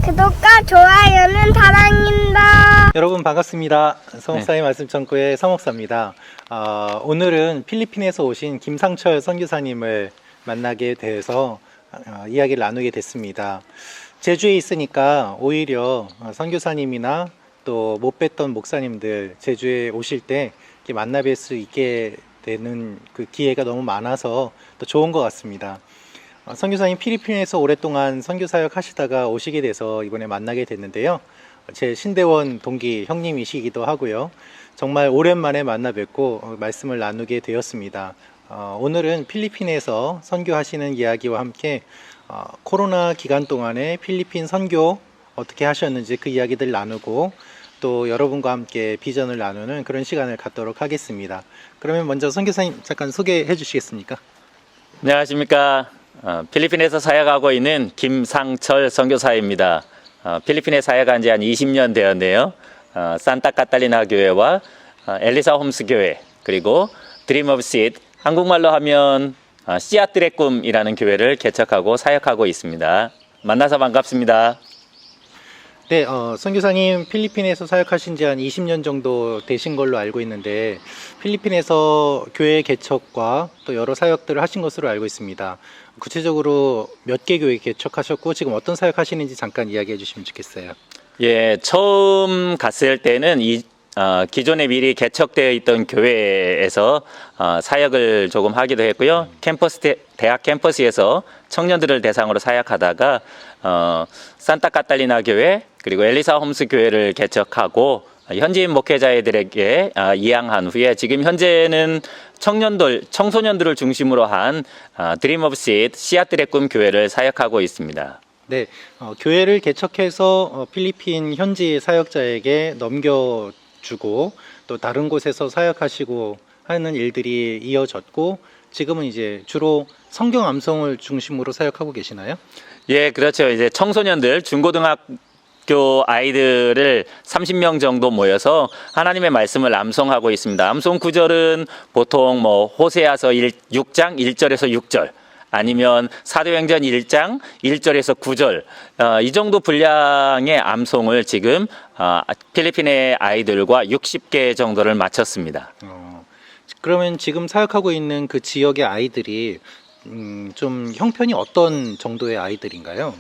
구독과 좋아요는 사랑입니다. 여러분 반갑습니다. 서목사의 말씀 전구의 서목사입니다. 오늘은 필리핀에서 오신 김상철 선교사님을 만나게 돼서 이야기를 나누게 됐습니다. 제주에 있으니까 오히려 선교사님이나 또 못 뵀던 목사님들 제주에 오실 때 이렇게 만나 뵐 수 있게 되는 그 기회가 너무 많아서 또 좋은 것 같습니다. 선교사님 필리핀에서 오랫동안 선교 사역 하시다가 오시게 돼서 이번에 만나게 됐는데요. 제 신대원 동기 형님이시기도 하고요. 정말 오랜만에 만나 뵙고 말씀을 나누게 되었습니다. 오늘은 필리핀에서 선교하시는 이야기와 함께 코로나 기간 동안에 필리핀 선교 어떻게 하셨는지 그 이야기들 나누고 또 여러분과 함께 비전을 나누는 그런 시간을 갖도록 하겠습니다. 그러면 먼저 선교사님 잠깐 소개해 주시겠습니까? 안녕하십니까. 필리핀에서 사역하고 있는 김상철 선교사입니다. 필리핀에 사역한 지 한 20년 되었네요. 산타 카탈리나 교회와 엘리사 홈스 교회 그리고 드림 오브 시드 한국말로 하면 씨앗들의 꿈이라는 교회를 개척하고 사역하고 있습니다. 만나서 반갑습니다. 네, 선교사님 필리핀에서 사역하신 지 한 20년 정도 되신 걸로 알고 있는데 필리핀에서 교회 개척과 또 여러 사역들을 하신 것으로 알고 있습니다. 구체적으로 몇 개 교회 개척하셨고 지금 어떤 사역 하시는지 잠깐 이야기해 주시면 좋겠어요. 예, 처음 갔을 때는 기존에 미리 개척되어 있던 교회에서 사역을 조금 하기도 했고요. 대학 캠퍼스에서 청년들을 대상으로 사역하다가 산타 카탈리나 교회 그리고 엘리사 홈스 교회를 개척하고 현지인 목회자들에게 이양한 후에 지금 현재는 청소년들을 중심으로 한 드림 오브 시드 씨앗들의 꿈 교회를 사역하고 있습니다. 네, 교회를 개척해서 필리핀 현지 사역자에게 넘겨주고 또 다른 곳에서 사역하시고 하는 일들이 이어졌고 지금은 이제 주로 성경 암송을 중심으로 사역하고 계시나요? 예, 그렇죠. 이제 청소년들 중고등학교 아이들을 30명 정도 모여서 하나님의 말씀을 암송하고 있습니다. 암송 구절은 보통 호세아서 6장 1절에서 6절 아니면 사도행전 1장 1절에서 9절 이 정도 분량의 암송을 지금 필리핀의 아이들과 60개 정도를 마쳤습니다. 그러면 지금 사역하고 있는 그 지역의 아이들이 좀 형편이 어떤 정도의 아이들인가요?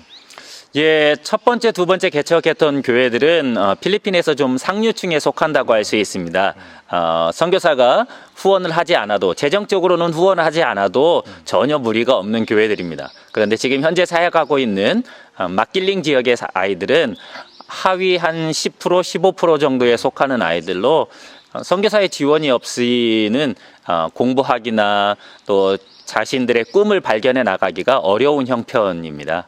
예, 첫 번째, 두 번째 개척했던 교회들은 필리핀에서 좀 상류층에 속한다고 할 수 있습니다. 선교사가 후원을 하지 않아도 재정적으로는 후원하지 않아도 전혀 무리가 없는 교회들입니다. 그런데 지금 현재 사역하고 있는 막길링 지역의 아이들은 하위 한 10%, 15% 정도에 속하는 아이들로 선교사의 지원이 없이는 공부하기나 또 자신들의 꿈을 발견해 나가기가 어려운 형편입니다.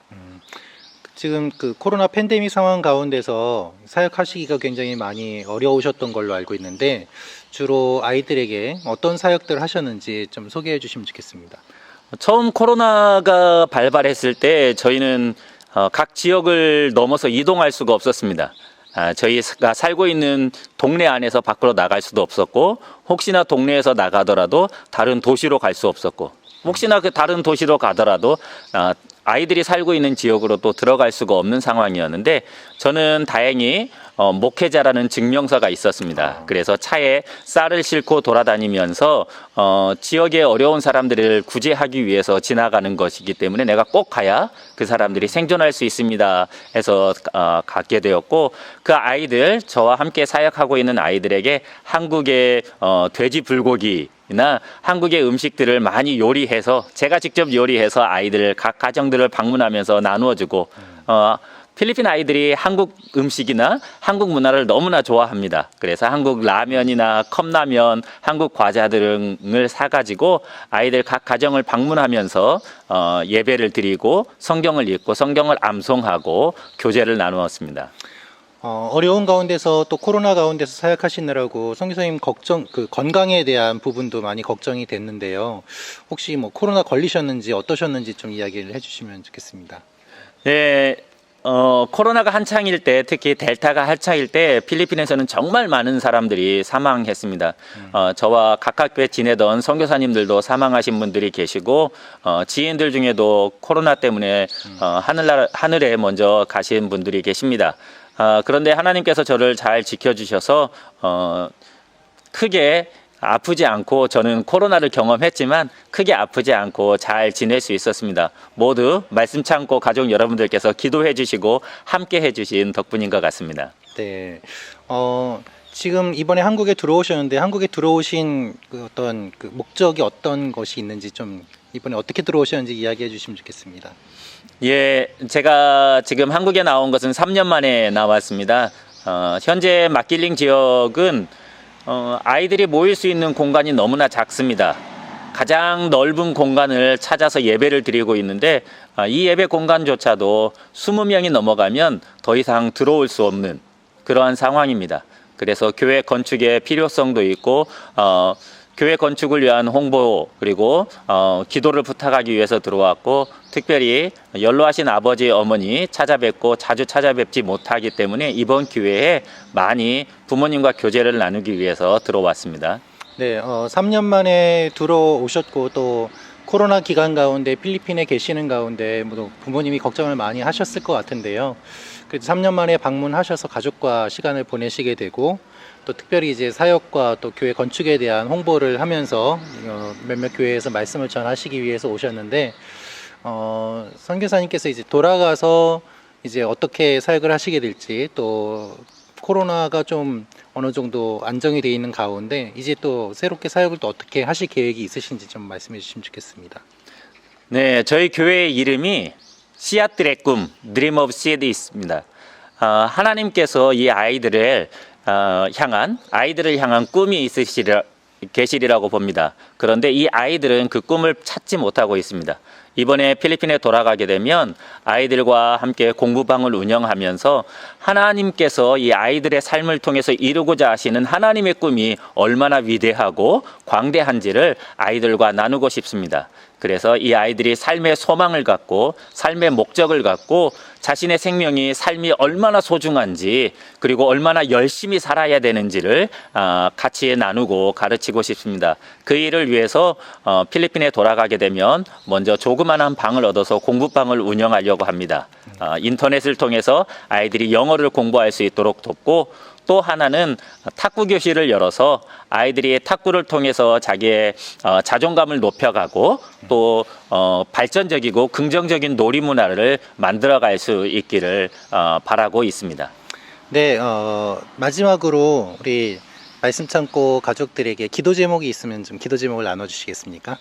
지금 그 코로나 팬데믹 상황 가운데서 사역하시기가 굉장히 많이 어려우셨던 걸로 알고 있는데 주로 아이들에게 어떤 사역들을 하셨는지 좀 소개해 주시면 좋겠습니다. 처음 코로나가 발발했을 때 저희는 각 지역을 넘어서 이동할 수가 없었습니다. 저희가 살고 있는 동네 안에서 밖으로 나갈 수도 없었고 혹시나 동네에서 나가더라도 다른 도시로 갈 수 없었고 혹시나 그 다른 도시로 가더라도 아이들이 살고 있는 지역으로 또 들어갈 수가 없는 상황이었는데 저는 다행히 목회자라는 증명서가 있었습니다. 그래서 차에 쌀을 싣고 돌아다니면서 지역의 어려운 사람들을 구제하기 위해서 지나가는 것이기 때문에 내가 꼭 가야 그 사람들이 생존할 수 있습니다 해서 가게 되었고 그 아이들 저와 함께 사역하고 있는 아이들에게 한국의 돼지 불고기 나 한국의 음식들을 많이 요리해서 제가 직접 요리해서 아이들 각 가정들을 방문하면서 나누어주고 필리핀 아이들이 한국 음식이나 한국 문화를 너무나 좋아합니다. 그래서 한국 라면이나 컵라면, 한국 과자 등을 사가지고 아이들 각 가정을 방문하면서 예배를 드리고 성경을 읽고 성경을 암송하고 교제를 나누었습니다. 어려운 가운데서 또 코로나 가운데서 사역하시느라고 선교사님 건강에 대한 부분도 많이 걱정이 됐는데요. 혹시 코로나 걸리셨는지 어떠셨는지 좀 이야기를 해주시면 좋겠습니다. 예, 코로나가 한창일 때, 특히 델타가 한창일 때 필리핀에서는 정말 많은 사람들이 사망했습니다. 저와 가깝게 지내던 선교사님들도 사망하신 분들이 계시고, 지인들 중에도 코로나 때문에 하늘에 먼저 가신 분들이 계십니다. 그런데 하나님께서 저를 잘 지켜주셔서 크게 아프지 않고, 저는 코로나를 경험했지만 크게 아프지 않고 잘 지낼 수 있었습니다. 모두 말씀 참고 가족 여러분들께서 기도해 주시고 함께 해 주신 덕분인 것 같습니다. 네. 지금 이번에 한국에 들어오셨는데 한국에 들어오신 어떤 목적이 어떤 것이 있는지 좀 이번에 어떻게 들어오셨는지 이야기해 주시면 좋겠습니다. 예, 제가 지금 한국에 나온 것은 3년 만에 나왔습니다. 현재 막길링 지역은 아이들이 모일 수 있는 공간이 너무나 작습니다. 가장 넓은 공간을 찾아서 예배를 드리고 있는데 이 예배 공간조차도 20명이 넘어가면 더 이상 들어올 수 없는 그러한 상황입니다. 그래서 교회 건축의 필요성도 있고 교회 건축을 위한 홍보 그리고 기도를 부탁하기 위해서 들어왔고, 특별히 연로하신 아버지 어머니 찾아뵙고 자주 찾아뵙지 못하기 때문에 이번 기회에 많이 부모님과 교제를 나누기 위해서 들어왔습니다. 네, 3년 만에 들어오셨고 또 코로나 기간 가운데 필리핀에 계시는 가운데 부모님이 걱정을 많이 하셨을 것 같은데요. 그래서 3년 만에 방문하셔서 가족과 시간을 보내시게 되고, 또 특별히 이제 사역과 또 교회 건축에 대한 홍보를 하면서 몇몇 교회에서 말씀을 전하시기 위해서 오셨는데, 선교사님께서 이제 돌아가서 이제 어떻게 사역을 하시게 될지, 또 코로나가 좀 어느 정도 안정이 되어 있는 가운데 이제 또 새롭게 사역을 또 어떻게 하실 계획이 있으신지 좀 말씀해 주시면 좋겠습니다. 네, 저희 교회의 이름이 씨앗들의 꿈, Dream of Seed 있습니다. 하나님께서 이 아이들을 향한 꿈이 계시리라고 봅니다. 그런데 이 아이들은 그 꿈을 찾지 못하고 있습니다. 이번에 필리핀에 돌아가게 되면 아이들과 함께 공부방을 운영하면서 하나님께서 이 아이들의 삶을 통해서 이루고자 하시는 하나님의 꿈이 얼마나 위대하고 광대한지를 아이들과 나누고 싶습니다. 그래서 이 아이들이 삶의 소망을 갖고 삶의 목적을 갖고 자신의 생명이 삶이 얼마나 소중한지 그리고 얼마나 열심히 살아야 되는지를 같이 나누고 가르치고 싶습니다. 그 일을 위해서 필리핀에 돌아가게 되면 먼저 조그마한 방을 얻어서 공부방을 운영하려고 합니다. 인터넷을 통해서 아이들이 영어를 공부할 수 있도록 돕고, 또 하나는 탁구 교실을 열어서 아이들이 탁구를 통해서 자기의 자존감을 높여가고 또 발전적이고 긍정적인 놀이 문화를 만들어갈 수 있기를 바라고 있습니다. 네, 마지막으로 우리 말씀 참고 가족들에게 기도 제목이 있으면 좀 기도 제목을 나눠주시겠습니까?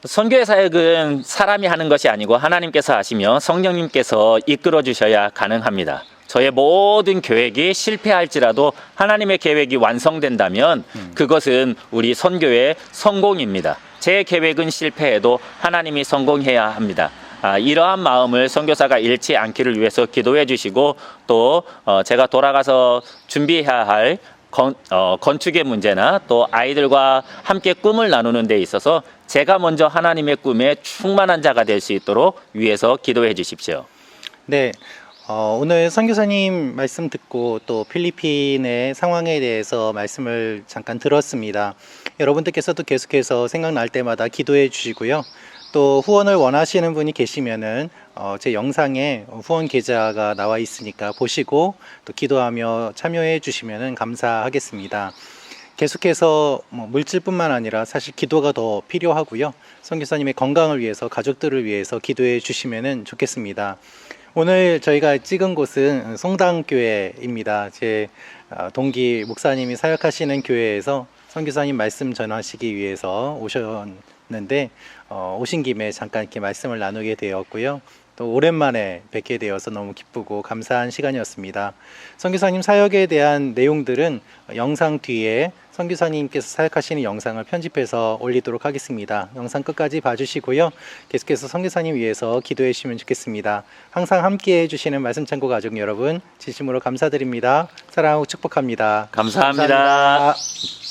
선교의 사역은 사람이 하는 것이 아니고 하나님께서 하시며 성령님께서 이끌어 주셔야 가능합니다. 저의 모든 계획이 실패할지라도 하나님의 계획이 완성된다면 그것은 우리 선교의 성공입니다. 제 계획은 실패해도 하나님이 성공해야 합니다. 이러한 마음을 선교사가 잃지 않기를 위해서 기도해 주시고, 또 제가 돌아가서 준비해야 할 건축의 문제나 또 아이들과 함께 꿈을 나누는 데 있어서 제가 먼저 하나님의 꿈에 충만한 자가 될 수 있도록 위해서 기도해 주십시오. 네, 오늘 선교사님 말씀 듣고 또 필리핀의 상황에 대해서 말씀을 잠깐 들었습니다. 여러분들께서도 계속해서 생각날 때마다 기도해 주시고요. 또 후원을 원하시는 분이 계시면은 제 영상에 후원 계좌가 나와 있으니까 보시고 또 기도하며 참여해 주시면은 감사하겠습니다. 계속해서 물질뿐만 아니라 사실 기도가 더 필요하고요. 선교사님의 건강을 위해서, 가족들을 위해서 기도해 주시면은 좋겠습니다. 오늘 저희가 찍은 곳은 송당교회입니다. 제 동기 목사님이 사역하시는 교회에서 선교사님 말씀 전하시기 위해서 오셨는데 오신 김에 잠깐 이렇게 말씀을 나누게 되었고요. 또 오랜만에 뵙게 되어서 너무 기쁘고 감사한 시간이었습니다. 선교사님 사역에 대한 내용들은 영상 뒤에 선교사님께서 사역하시는 영상을 편집해서 올리도록 하겠습니다. 영상 끝까지 봐주시고요. 계속해서 선교사님 위해서 기도해 주시면 좋겠습니다. 항상 함께해 주시는 말씀 창고 가족 여러분 진심으로 감사드립니다. 사랑하고 축복합니다. 감사합니다. 감사합니다.